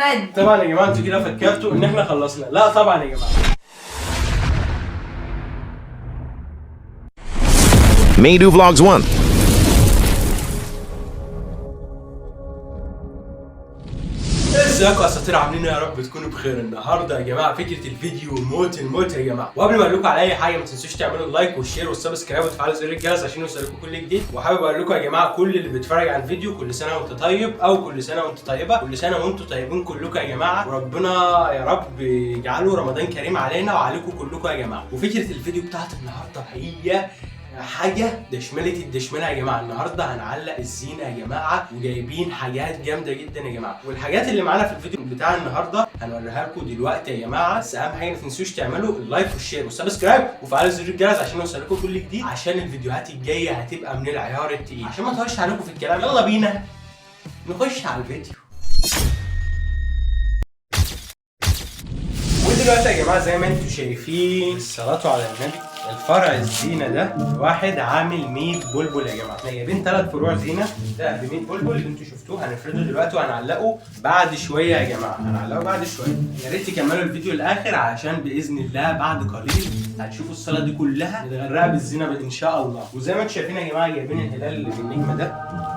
احمد. طبعا يا جماعه انتوا كده فكرتوا ان احنا خلصنا. لا طبعا يا جماعه. Meidu Vlogs 1. ازيكم يا اساطير، عاملين ايه؟ يا رب تكونوا بخير. النهارده يا جماعه فكره الفيديو موت الموت يا جماعه. وقبل ما اقول لكم على اي حاجه ما تنسوش تعملوا اللايك والشير والسبسكرايب وتفعلوا زر الجرس عشان يوصلكم كل جديد. وحابب اقول لكم يا جماعه كل اللي بيتفرج على الفيديو كل سنه وانت طيب، او كل سنه وانت طيبه، كل سنه وانتم طيبين كلكم يا جماعه، وربنا يا رب يجعله رمضان كريم علينا وعليكم كلكم يا جماعه. وفكره الفيديو بتاعت النهارده هي حاجه دشمله الدشمله يا جماعه. النهارده هنعلق الزينه يا جماعه، وجايبين حاجات جامده جدا يا جماعه. والحاجات اللي معانا في الفيديو بتاع النهارده هنوريها لكم دلوقتي يا جماعه. بس اهم حاجه ما تنسوش تعملوا اللايك والشير والسبسكرايب وفعلوا زر الجرس عشان يوصلكم كل جديد، عشان الفيديوهات الجايه هتبقى من العيار التقيل. عشان ما اطولش عليكم في الكلام، يلا بينا نخش على الفيديو. ودلوقتي يا جماعه زي ما انتم شايفين، الصلاه على النبي، الفرع الزينه ده واحد عامل 100 بلبل يا جماعه. احنا جايبين 3 فروع زينه، ده ب 100 بلبل اللي انتم شفتوه. هنفرده دلوقتي وهنعلقه بعد شويه يا جماعه، هنعلقه بعد شويه. يا ريت تكملوا الفيديو للاخر عشان باذن الله بعد قليل هتشوفوا الصلاه دي كلها متغرقه بالزينه ان شاء الله. وزي ما انتم شايفين يا جماعه جايبين الهلال اللي بالنجمه ده،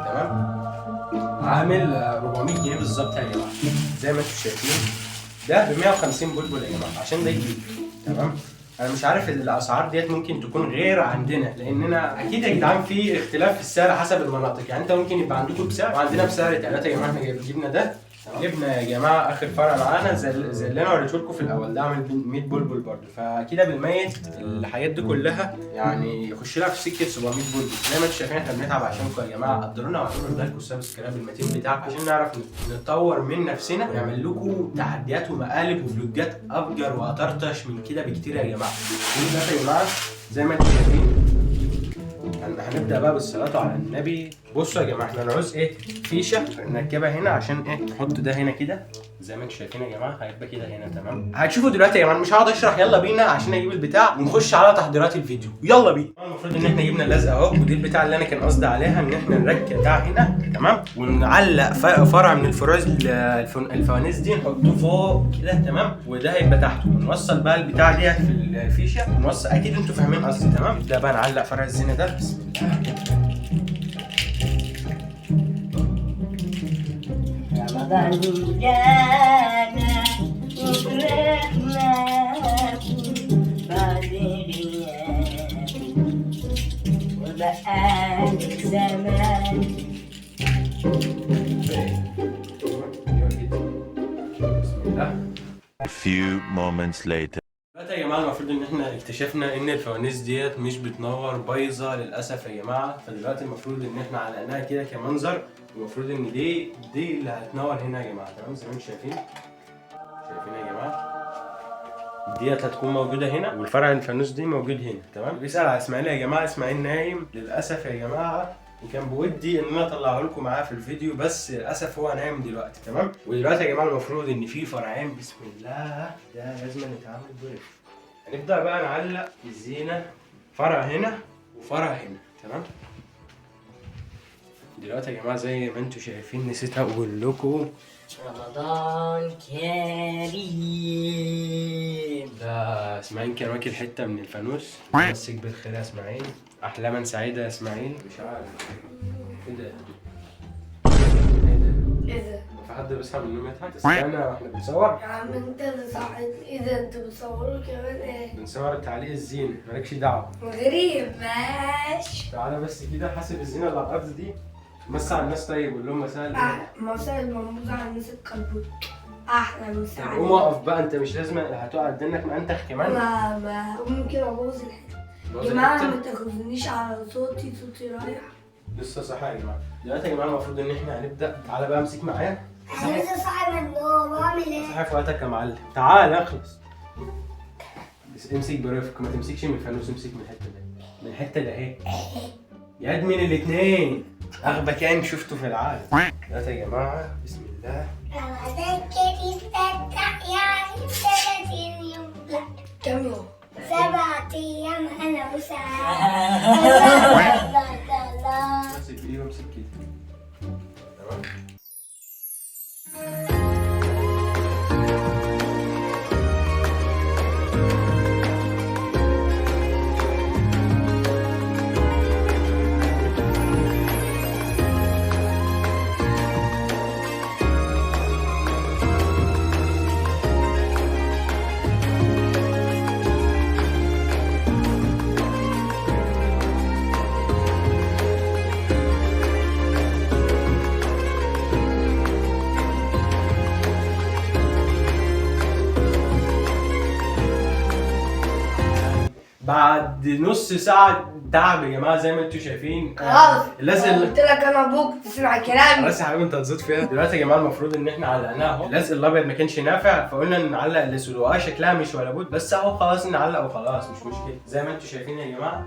تمام؟ عامل 400 جنيه بالظبط يا جماعه. زي ما انتم شايفين ده ب 150 بلبل يا جماعه عشان ده جديد، تمام؟ انا مش عارف الاسعار ديت ممكن تكون غير عندنا، لاننا اكيد يا جدعان في اختلاف في السعر حسب المناطق. يعني انت ممكن يبقى عندكم بسعر وعندنا بسعر 3 يا جماعه. احنا جبنا ده، جبنا يا جماعه اخر فرع معانا زي اللي انا وريته لكم في الاول، ده عامل 100 بلبل برده. فكده بالميت الحاجات دي كلها يعني يخش لها في سكه 700 بلبل. زي ما انتم شايفين احنا بنتعب عشانكم يا جماعه. قدرونا واعملوا اللايك والسبسكرايب المتين بتاعكم عشان نعرف نطور من نفسنا ونعمل لكم تحديات ومقالب وفلوجات افجر واطرطش من كده بكتير يا جماعه. ودلوقتي يا جماعه زي ما انتم شايفين هنبدا بقى بالصلاه على النبي. بصوا يا جماعه احنا هنعوز ايه؟ فيشه نركبها هنا عشان ايه؟ نحط ده هنا كده زي ما انتم شايفين يا جماعه. هيبقى كده هنا، تمام؟ هتشوفوا دلوقتي يا جماعه، مش هقعد اشرح. يلا بينا عشان اجيب البتاع ونخش على تحضيرات الفيديو. يلا بينا. المفروض ان احنا جبنا اللزقه اهو، ودي البتاع اللي انا كان قصدي عليها، ان احنا نركب ده هنا، تمام؟ ونعلق فرع من الفراز الفوانيس دي نحطه فوق كده، تمام؟ وده هيبقى تحته، ونوصل بقى البتاع ديت في الفيشه، ونوصل. اكيد انتوا فاهمين قصدي، تمام؟ ده بقى نعلق فرع الزينه ده. بسم الله. رمضان جانا وفرحنا بعد غياب وبقالك زمان. بسم الله. A few moments later. دلوقتي يا جماعه المفروض ان احنا اكتشفنا ان الفوانيس ديت مش بتنور، بايظه للاسف يا جماعه. فدلوقتي المفروض ان احنا علقناها كده كمنظر، المفروض ان دي اللي هتنور هنا يا جماعه، تمام؟ زي ما انتم شايفين يا جماعه، ديت هتكون موجوده هنا، والفرع الفانوس دي موجود هنا، تمام؟ بيسال على اسماعيل يا جماعه. اسماعيل نايم للاسف يا جماعه، وكان بودي ان انا اطلعه لكم معاه في الفيديو، بس للاسف هو نايم دلوقتي، تمام؟ ودلوقتي يا جماعه المفروض ان في فرعين. بسم الله. ده لازم نتعامل برفق. هنبدا بقى نعلق الزينه، فرع هنا وفرع هنا، تمام؟ دلوقتي يا جماعه زي ما انتم شايفين، نسيت اقول لكم رمضان كريم. ده اسماعيل كان واكل حته من الفانوس. مسك بالخير يا اسماعيل، احلاما سعيده يا اسماعيل. مش عارف ايه ده، ايه ده؟ في حد بيصحى من النوم يضحك؟ استنى واحنا بنصور. يا عم انت اللي صحيت. ايه ده؟ انتوا بتصوروا كمان ايه؟ بنصور تعليق الزينه، مالكش دعوه. غريب. ماشي. تعالى بس كده حاسب الزينه اللي على الارض دي. مسا على الناس طيب، قول لهم مساء الخير. مساء المرموزة على الناس الكلبوت. احلى مساء طب عليك. قوم اقف بقى، انت مش لازم هتقع قدامك مأنتخ كمان. ما ممكن ابوظ الحته. يا جماعه ما تاخذونيش على صوتي رايح. لسه صاحي يا جماعه. دلوقتي يا جماعه المفروض ان احنا هنبدا. تعالى بقى امسك معايا. انا لسه صاحي من النوم. بعمل ايه؟ صاحي في وقتك يا معلم. تعال اخلص. بس امسك برفق، ما تمسكش من الفانوس، امسك من الحته دي، من الحته دي اهي. يد من الاثنين. اغبى كان شفته في العالم. دلوقتي يا جماعه بسم الله. رمضان كريم فتح يعني 30 يوم. لا كم يوم؟ 7 ايام انا وسعاد. امسك بايدي وامسك كده، تمام؟ بعد نص ساعه تعب يا جماعه زي ما انتم شايفين. خلاص اللزق اللي قلت لك انا ابوك تسمع كلامي. بس يا حبيبي انت هتزيد فيها دلوقتي يا جماعه. المفروض ان احنا علقناها اهو. اللزق الابيض ما كانش نافع فقلنا نعلق الاسود. شكلها مش ولا بد، بس اهو خلاص نعلق وخلاص مش مشكله. زي ما انتم شايفين يا جماعه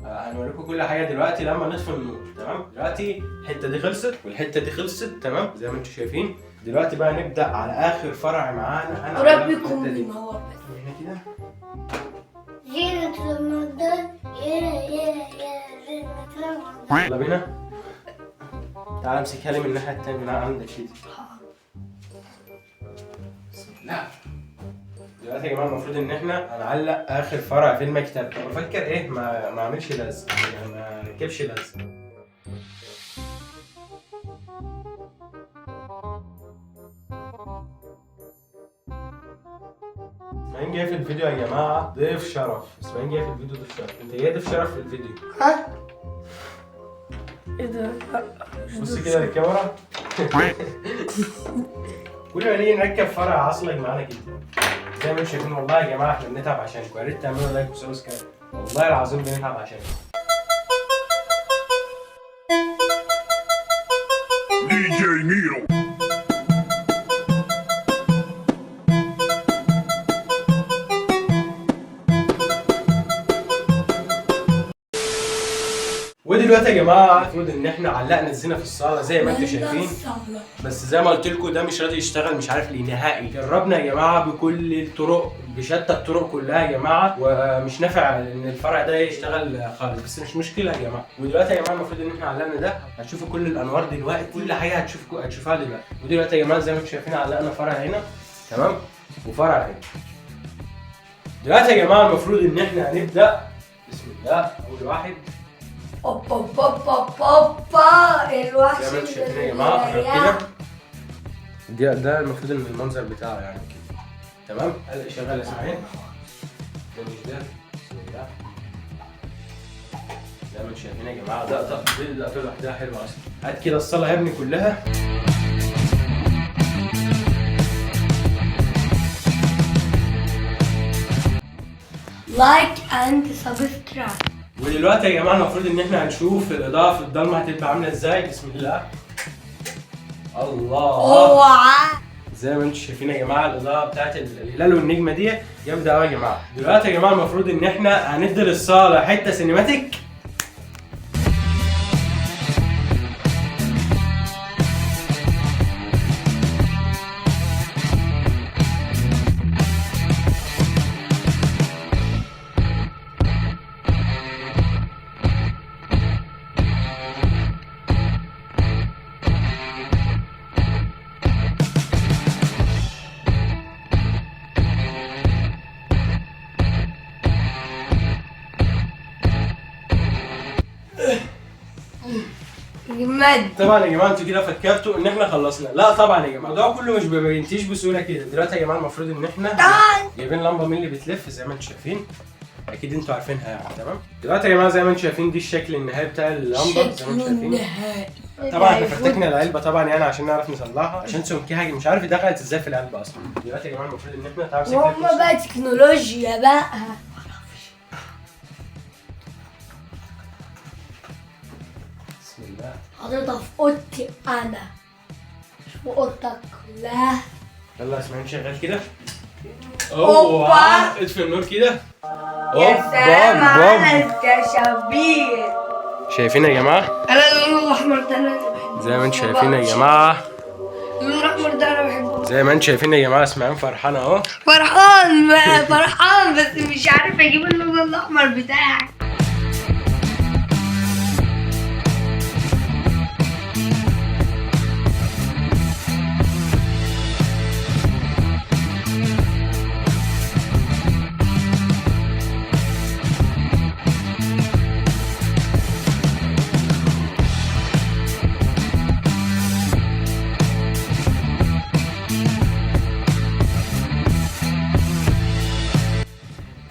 هنوريكم كل حاجه دلوقتي لما نطفي النور. تمام دلوقتي الحته دي خلصت والحته دي خلصت. تمام زي ما انتم شايفين. دلوقتي بقى نبدا على اخر فرع معانا. ربكم بالنهار هنا كده زينة رمضان يا زينة رمضان. يلا بينا. تعال امسكها لي من الناحيه الثانيه من عندك كده. بسم الله. دلوقتي يا جماعه المفروض ان احنا هنعلق اخر فرع في المكتب. طب بفكر ايه ما اعملش لزق يعني ما ركبش لزق. اسماعيل جاي في الفيديو يا جماعه ضيف شرف. اسماعيل جاي في الفيديو ضيف شرف. انت جاي ضيف شرف في الفيديو. ها؟ ايه ده؟ بص كده للكاميرا. كل ما نيجي نركب فرع عصلك معانا كده. زي ما انتم شايفين والله يا جماعه احنا بنتعب عشانكم. يا ريت تعملوا لايك وسبسكرايب. والله العظيم بنتعب عشانكم. DJ Nero. ودلوقتي يا جماعه المفروض ان احنا علقنا الزينه في الصاله زي ما انتم شايفين. بس زي ما قلت لكم ده مش راضي يشتغل مش عارف ليه نهائي. جربنا يا جماعه بكل الطرق بشتى الطرق كلها يا جماعه ومش نافع ان الفرع ده يشتغل خالص. بس مش مشكله يا جماعه. ودلوقتي يا جماعه المفروض ان احنا علقنا ده. هتشوفوا كل الانوار دلوقتي كل حاجه هتشوفوها دلوقتي. ودلوقتي يا جماعه زي ما انتم شايفين علقنا فرع هنا تمام وفرع هنا. دلوقتي يا جماعه المفروض ان احنا هنبدا. بسم الله. اول واحد اوبا اوبا اوبا اوبا الوحش زي ما انتم شايفين يا جماعه كده. ده المفروض ان المنظر بتاعه يعني كده. تمام شغال يا اسماعيل. ده مش ده. بسم الله. زي ما انتم شايفين يا جماعه ده لقطه لوحدها حلوه اصلا. هات كده الصاله يا ابني كلها. لايك اند سبسكرايب. ودلوقتي يا جماعه المفروض ان احنا هنشوف الاضاءه في الضلمه هتبقى عامله ازاي. بسم الله. الله. اوعى. زي ما انتم شايفين يا جماعه الاضاءه بتاعت الهلال والنجمه دي جامده قوي يا جماعه. دلوقتي يا جماعه المفروض ان احنا هندي للصاله حته سينماتيك. جماد. طبعا يا جماعه انتوا كده فكرتوا ان احنا خلصنا. لا طبعا يا جماعه الموضوع كله مش بينتهيش بسهوله كده. دلوقتي يا جماعه المفروض ان احنا جايبين لمبه من اللي بتلف زي ما انتم شايفين. اكيد انتوا عارفينها يعني. تمام دلوقتي يا جماعه زي ما انتم شايفين دي الشكل النهائي بتاع اللمبه زي ما انتم شايفين. طبعا احنا فتكنا العلبه طبعا يعني عشان نعرف نصلحها عشان سمكها مش عارف دخلت ازاي في العلبه اصلا. دلوقتي يا جماعه المفروض ان احنا تعالوا نمسك هما بقى تكنولوجيا بقى. بسم الله. حاططها في اوضتي انا مش في اوضتك كلها. يلا اسمعين شغال كده. اوبا. اطفي النور كده. يا سلام على التشابير. شايفين يا جماعه؟ انا اللون الاحمر ده انا بحبه. زي ما انتم شايفين يا جماعه. اللون الاحمر ده انا بحبه. زي ما انتم شايفين يا جماعه اسماعيل فرحان اهو. فرحان بس مش عارف اجيب اللون الاحمر بتاعك.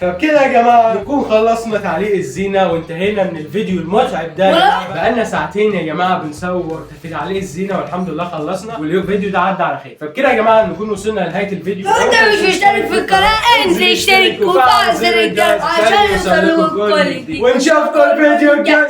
فبكده يا جماعه نكون خلصنا تعليق الزينه وانتهينا من الفيديو المتعب ده. بقالنا ساعتين يا جماعه بنصور في تعليق الزينه والحمد لله خلصنا، والفيديو ده عدى على خير. فبكده يا جماعه نكون وصلنا لنهايه الفيديو. لو انت مش مشترك في القناه انزل اشترك وفعل زر الجرس عشان يوصلكوا كل جديد. ونشوفكم الفيديو الجاي.